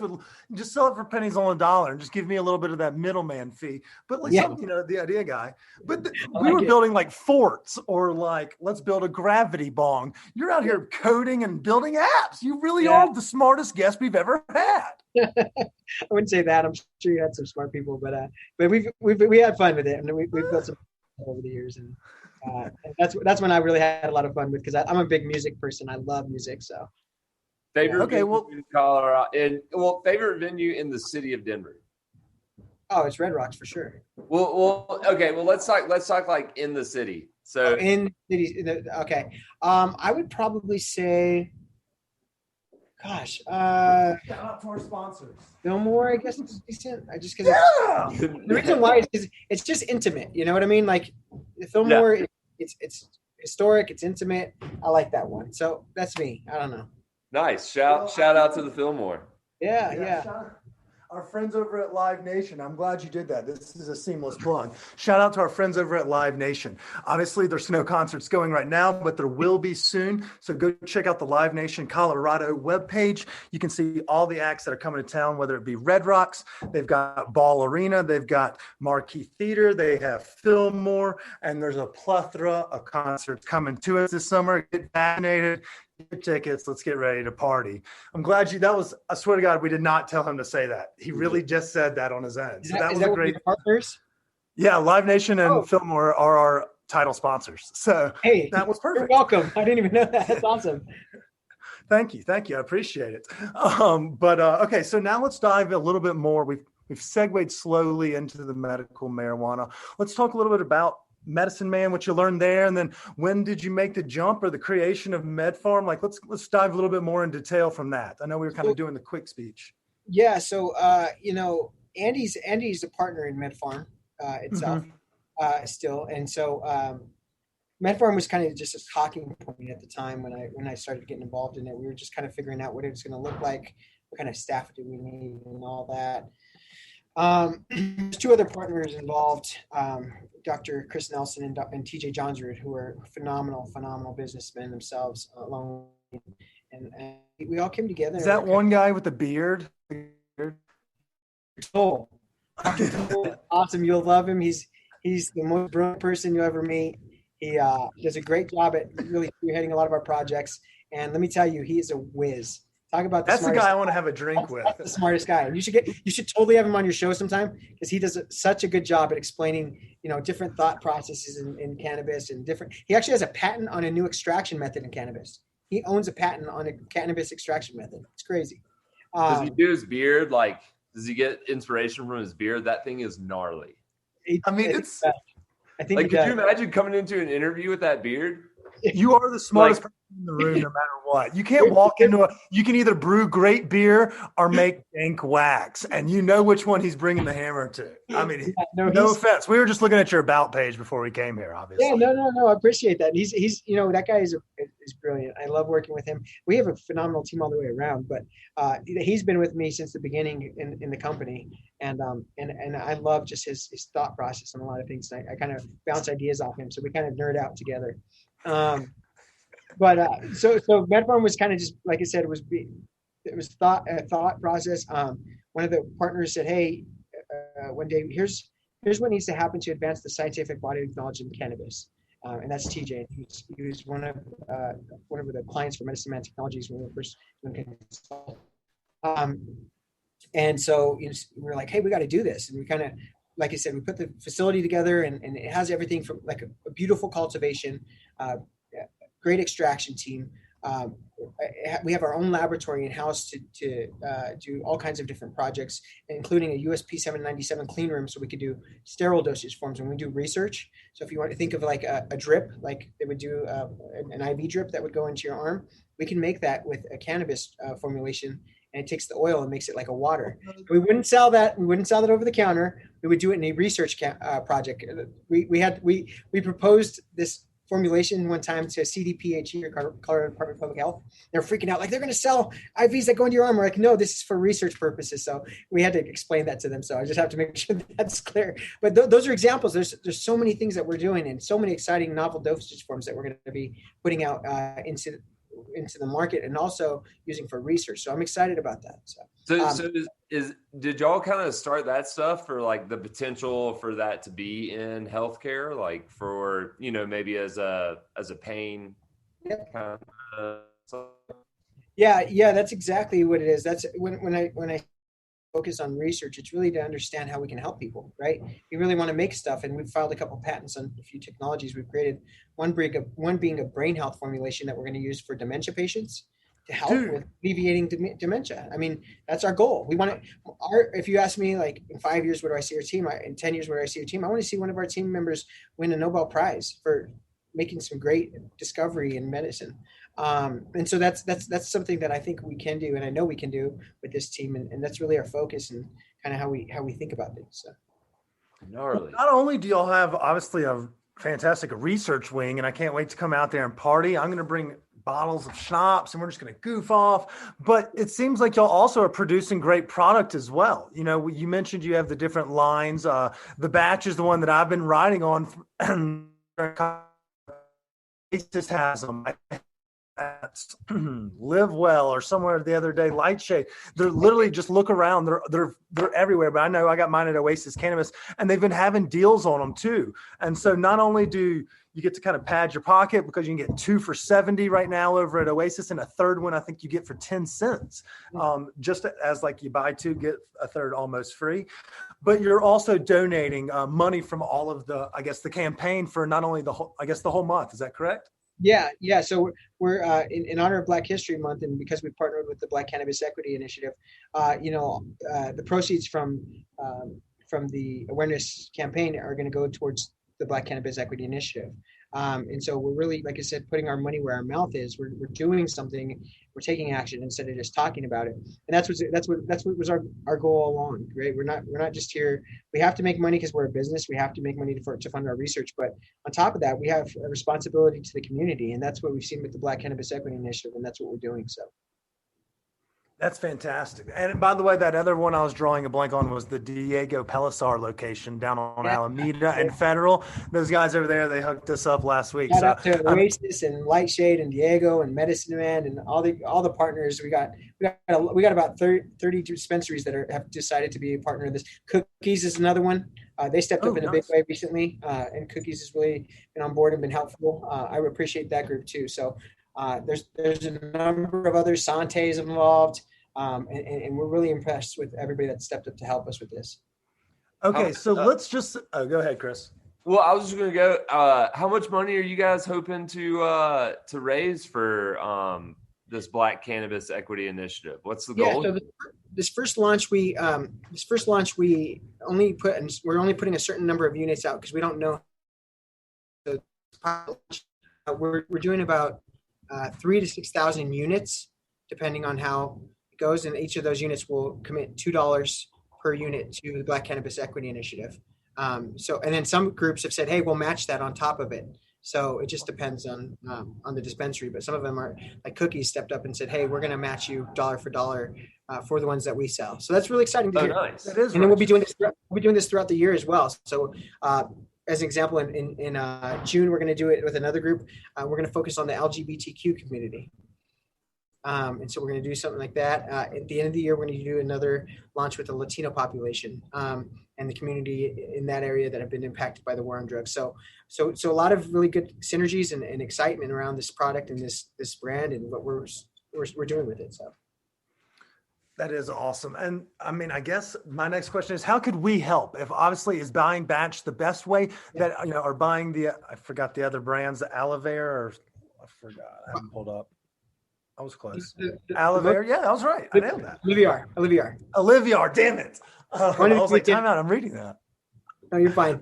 would just sell it for pennies on a dollar and just give me a little bit of that middleman fee. But like some, the idea guy. But we were building like forts or like, let's build a gravity bong. You're out here coding and building apps. You really are the smartest guest we've ever had. I wouldn't say that. I'm sure you had some smart people, but we had fun with it, and we've built some over the years, and that's when I really had a lot of fun with, because I'm a big music person. I love music, so. Favorite venue in Colorado, favorite venue in the city of Denver. Oh, it's Red Rocks for sure. Well, okay. Well, let's talk like in the city. So in cities, okay. I would probably say, gosh, shout out to our sponsors. Fillmore, I guess it's decent. Just because the reason why is because it's just intimate. You know what I mean? Like Fillmore, it's historic, it's intimate. I like that one. So that's me. I don't know. Nice. Shout out to the Fillmore. Yeah. Our friends over at Live Nation. I'm glad you did that. This is a seamless plug. Shout out to our friends over at Live Nation. Obviously, there's no concerts going right now, but there will be soon. So go check out the Live Nation Colorado webpage. You can see all the acts that are coming to town, whether it be Red Rocks, they've got Ball Arena, they've got Marquee Theater, they have Fillmore, and there's a plethora of concerts coming to us this summer. Get vaccinated. Get tickets. Let's get ready to party. I'm glad I swear to God, we did not tell him to say that. He really just said that on his end. So that was a great partners. Yeah. Live Nation and Fillmore are our title sponsors. So that was perfect. You're welcome. I didn't even know that. That's awesome. Thank you. I appreciate it. Okay. So now let's dive a little bit more. We've segued slowly into the medical marijuana. Let's talk a little bit about Medicine Man, what you learned there, and then when did you make the jump or the creation of MedPharm? Like, let's dive a little bit more in detail from that. I know we were kind of doing the quick speech. Yeah. So, Andy's a partner in MedPharm itself still, and so MedPharm was kind of just a talking point at the time when I started getting involved in it. We were just kind of figuring out what it was going to look like, what kind of staff do we need, and all that. There's two other partners involved, Dr. Chris Nelson and TJ Johnsrud, who are phenomenal businessmen themselves alone. And we all came together. Is that one guy with the beard? Oh, awesome. You'll love him. He's the most brilliant person you'll ever meet. He does a great job at really spearheading a lot of our projects. And let me tell you, he is a whiz. Talk about that's the guy I want to have a drink with. That's the smartest guy. And you should totally have him on your show sometime, because he does such a good job at explaining, different thought processes in cannabis and he actually has a patent on a new extraction method in cannabis. He owns a patent on a cannabis extraction method. It's crazy. Does he do his beard? Like, does he get inspiration from his beard? That thing is gnarly. I think could you imagine coming into an interview with that beard? You are the smartest person in the room, no matter what. You can't walk into you can either brew great beer or make dank wax, and you know which one he's bringing the hammer to. I mean, no offense. We were just looking at your about page before we came here, obviously. Yeah, no. I appreciate that. He's that guy is brilliant. I love working with him. We have a phenomenal team all the way around, but he's been with me since the beginning in the company, and I love just his thought process on a lot of things. I kind of bounce ideas off him, so we kind of nerd out together. So MedPharm was kind of just, like I said, it was a thought process. One of the partners said, "Hey, one day here's what needs to happen to advance the scientific body of knowledge in cannabis," and that's TJ. He was one of the clients for Medicine Man Technologies when we were first doing consult. And so we were like, "Hey, we got to do this," and we kind of, like I said, we put the facility together, and it has everything from like a beautiful cultivation, great extraction team. We have our own laboratory in-house to do all kinds of different projects, including a USP 797 clean room, so we could do sterile dosage forms when we do research. So if you want to think of like a drip, like they would do an IV drip that would go into your arm, we can make that with a cannabis formulation, and it takes the oil and makes it like a water. We wouldn't sell that. We wouldn't sell that over the counter. We would do it in a research project. We proposed this formulation one time to CDPHE, or Colorado Department of Public Health. They're freaking out, like they're going to sell IVs that go into your arm. We're like, no, this is for research purposes. So we had to explain that to them. So I just have to make sure that's clear. But those are examples. There's so many things that we're doing, and so many exciting novel dosage forms that we're going to be putting out into the market, and also using for research. So I'm excited about that. So Did y'all kind of start that stuff for like the potential for that to be in healthcare, like for, maybe as a pain kind of stuff? Yeah, that's exactly what it is. That's when I focus on research, it's really to understand how we can help people, right? We really want to make stuff, and we've filed a couple patents on a few technologies we've created. One being a brain health formulation that we're going to use for dementia patients to help with alleviating dementia. I mean, that's our goal. We want to. If you ask me, like in 5 years, where do I see our team? In 10 years, where do I see our team? I want to see one of our team members win a Nobel Prize for making some great discovery in medicine. And so that's something that I think we can do, and I know we can do with this team, and that's really our focus and kind of how we think about things. So. Gnarly. Not only do y'all have obviously a fantastic research wing, and I can't wait to come out there and party. I'm going to bring bottles of schnapps and we're just going to goof off, but it seems like y'all also are producing great product as well. You mentioned you have the different lines. The batch is the one that I've been riding on. It just has them. Live Well or somewhere the other day, Lightshade. They're literally, just look around. They're everywhere. But I know I got mine at Oasis Cannabis, and they've been having deals on them too. And so not only do you get to kind of pad your pocket, because you can get 2 for $70 right now over at Oasis, and a third one I think you get for 10 cents. Just as like you buy 2, get a third almost free. But you're also donating money from all of the campaign for not only the whole month. Is that correct? Yeah. So we're in honor of Black History Month, and because we partnered with the Black Cannabis Equity Initiative, the proceeds from the awareness campaign are going to go towards the Black Cannabis Equity Initiative. And so we're really, like I said, putting our money where our mouth is. We're doing something. We're taking action instead of just talking about it. And that's what was our goal all along, right? We're not just here. We have to make money because we're a business. We have to make money to fund our research. But on top of that, we have a responsibility to the community, and that's what we've seen with the Black Cannabis Equity Initiative, and that's what we're doing. So. That's fantastic. And by the way, that other one I was drawing a blank on was the Diego Pelissar location down on Alameda and Federal. Those guys over there, they hooked us up last week. Shout out to Oasis and Lightshade and Diego and Medicine Man and all the partners. We got about 30 dispensaries that have decided to be a partner in this. Cookies is another one. They stepped up in a big way recently, and Cookies has really been on board and been helpful. I appreciate that group too. So. There's a number of other Santes involved, and we're really impressed with everybody that stepped up to help us with this. Okay, so let's just go ahead, Chris. Well, I was just going to go. How much money are you guys hoping to raise for this Black Cannabis Equity Initiative? What's the goal? So this first launch we're only putting a certain number of units out because we don't know. So we're doing about 3,000 to 6,000 units, depending on how it goes. And each of those units will commit $2 per unit to the Black Cannabis Equity Initiative. And then some groups have said, hey, we'll match that on top of it. So it just depends on the dispensary. But some of them are, like Cookies stepped up and said, hey, we're going to match you dollar for dollar for the ones that we sell. So that's really exciting to hear. Nice. That is and then we'll be doing this throughout the year as well. So as an example, in June, we're going to do it with another group. We're going to focus on the LGBTQ community. And so we're going to do something like that. At the end of the year, we're going to do another launch with the Latino population and the community in that area that have been impacted by the war on drugs. So a lot of really good synergies and excitement around this product and this brand and what we're doing with it. So. That is awesome. And I mean, I guess my next question is, how could we help? If obviously is buying batch the best way that, or buying I forgot the other brands, the Aloe, I forgot, I haven't pulled up. I was close. Aloe, yeah, I was right. I nailed that. Olivier, damn it. I was like, time out, I'm reading that. No, you're fine.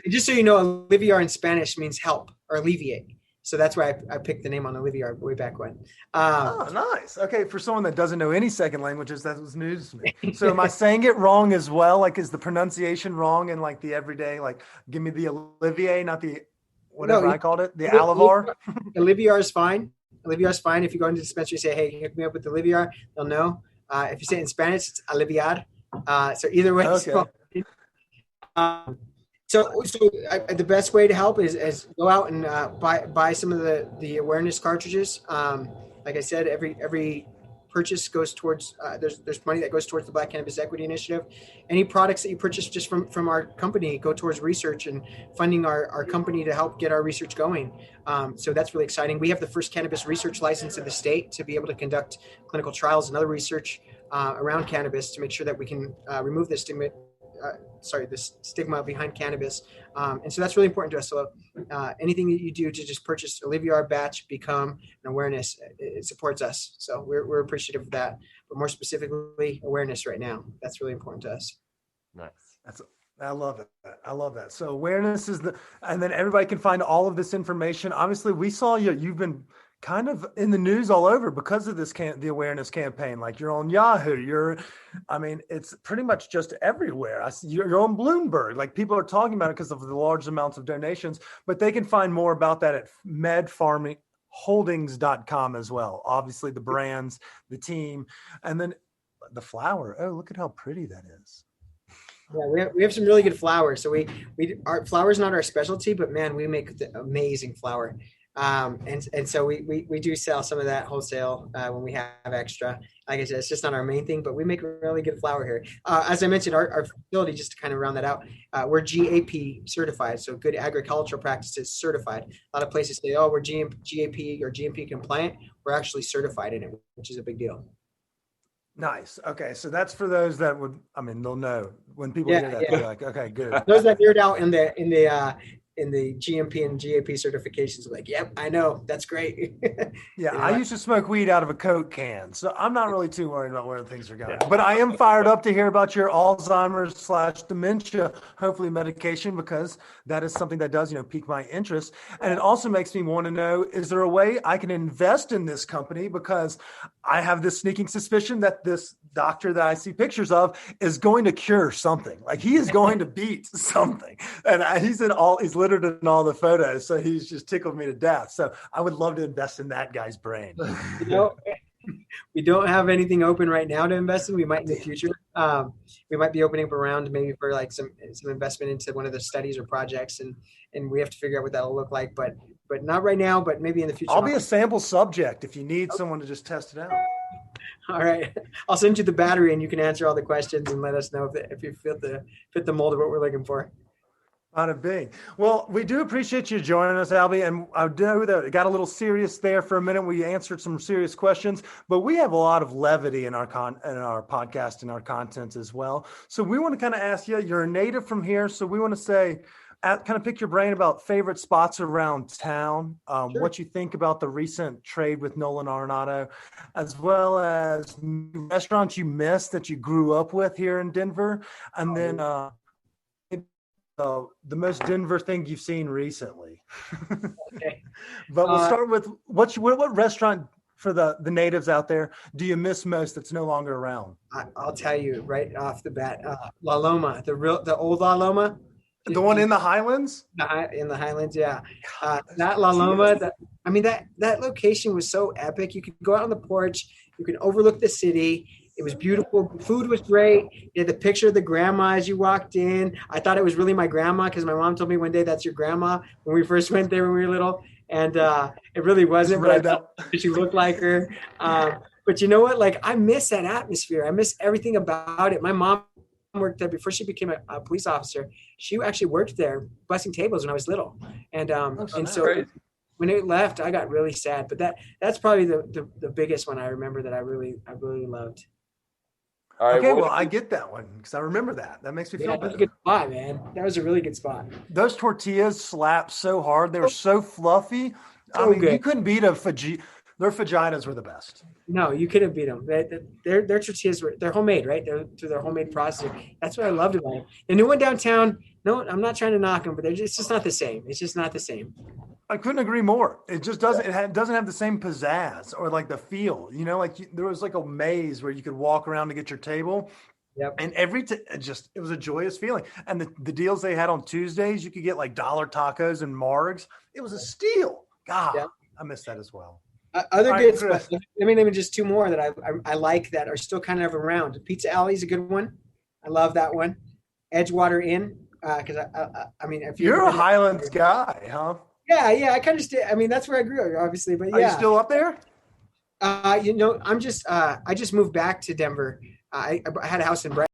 Just so you know, Olivier in Spanish means help or alleviate. So that's why I picked the name on Olivier way back when. Nice. Okay, for someone that doesn't know any second languages, that was news to me. So am I saying it wrong as well? Like, is the pronunciation wrong in like the everyday, like, give me the Olivier, not the whatever I called it, the Alivar? Olivier is fine. Olivier is fine. If you go into the dispensary, say, hey, hook me up with Olivier, they'll know. If you say it in Spanish, it's Aliviar. So either way. Okay. So the best way to help is go out and buy some of the awareness cartridges. Like I said, every purchase goes towards, there's money that goes towards the Black Cannabis Equity Initiative. Any products that you purchase just from our company go towards research and funding our company to help get our research going. So that's really exciting. We have the first cannabis research license in the state to be able to conduct clinical trials and other research around cannabis to make sure that we can remove the stigma behind cannabis. And so that's really important to us. So anything that you do to just purchase Olivia our batch, become an awareness, it supports us. So we're appreciative of that, but more specifically awareness right now. That's really important to us. Nice. I love it. I love that. So awareness is and then everybody can find all of this information. Obviously we saw you've been kind of in the news all over because of the awareness campaign. Like you're on Yahoo, it's pretty much just everywhere. I see you're on Bloomberg. Like people are talking about it because of the large amounts of donations, but they can find more about that at MedPharmHoldings.com as well. Obviously the brands, the team, and then the flower. Oh, look at how pretty that is. Yeah, we have some really good flowers. So our flour is not our specialty, but man, we make the amazing flour. And so we do sell some of that wholesale when we have extra. Like I said, it's just not our main thing, but we make really good flour here. As I mentioned, our facility, just to kind of round that out, we're GAP certified, so Good Agricultural Practices certified. A lot of places say, oh, we're GAP or GMP compliant. We're actually certified in it, which is a big deal. Nice. Okay. So that's for those that they'll know when people hear that, they're like, okay, good. Those that nerd out in the GMP and GAP certifications, like, yep, I know, that's great. Yeah, I used to smoke weed out of a Coke can, so I'm not really too worried about where things are going. But I am fired up to hear about your Alzheimer's/dementia, hopefully medication, because that is something that does, pique my interest. And it also makes me want to know, is there a way I can invest in this company? Because I have this sneaking suspicion that this doctor that I see pictures of is going to cure something. Like he is going to beat something. And he's littered in all the photos. So he's just tickled me to death. So I would love to invest in that guy's brain. We don't have anything open right now to invest in. We might in the future. We might be opening up around maybe for like some investment into one of the studies or projects. And we have to figure out what that'll look like, but not right now, but maybe in the future. I'll be a sample subject if you need someone to just test it out. All right. I'll send you the battery and you can answer all the questions and let us know if you fit the mold of what we're looking for. On a big. Well, we do appreciate you joining us, Albi. And I know that it got a little serious there for a minute. We answered some serious questions, but we have a lot of levity in our podcast and our content as well. So we want to kind of ask you, you're a native from here. So we want to say, kind of pick your brain about favorite spots around town, sure. What you think about the recent trade with Nolan Arenado, as well as restaurants you missed that you grew up with here in Denver. And then the most Denver thing you've seen recently. Okay. But we'll start with what restaurant for the natives out there do you miss most that's no longer around? I'll tell you right off the bat, La Loma, the old La Loma. The one in the Highlands? In the Highlands, yeah. That La Loma, that location was so epic. You could go out on the porch. You can overlook the city. It was beautiful. The food was great. You had the picture of the grandma as you walked in. I thought it was really my grandma because my mom told me one day that's your grandma when we first went there when we were little. And it really wasn't, but I thought she looked like her. But you know what? Like, I miss that atmosphere. I miss everything about it. My mom worked there before she became a police officer. She actually worked there busing tables when I was little. And so great. When it left, I got really sad. But that's probably the biggest one I remember that I really loved. All right, okay, well, I get that one because I remember that. That makes me feel better. That was a good spot, man. That was a really good spot. Those tortillas slapped so hard. They were so fluffy. Good. You couldn't beat a fajita. Their fajitas were the best. No, you couldn't beat them. Their tortillas they're homemade, right? They're through their homemade process. That's what I loved about them. The new one downtown, no, I'm not trying to knock them, but it's just not the same. It's just not the same. I couldn't agree more. It just doesn't. It doesn't have the same pizzazz or like the feel. There was like a maze where you could walk around to get your table. Yep. And it was a joyous feeling. And the deals they had on Tuesdays, you could get like $1 tacos and margs. It was a steal. God, yep. I miss that as well. Other good spots. Let me just two more that I like that are still kind of around. Pizza Alley is a good one. I love that one. Edgewater Inn, because if you're a Highlands guy, huh? Yeah, I kind of stay. That's where I grew up, obviously. But yeah, are you still up there? I'm just I just moved back to Denver. I had a house in Brighton.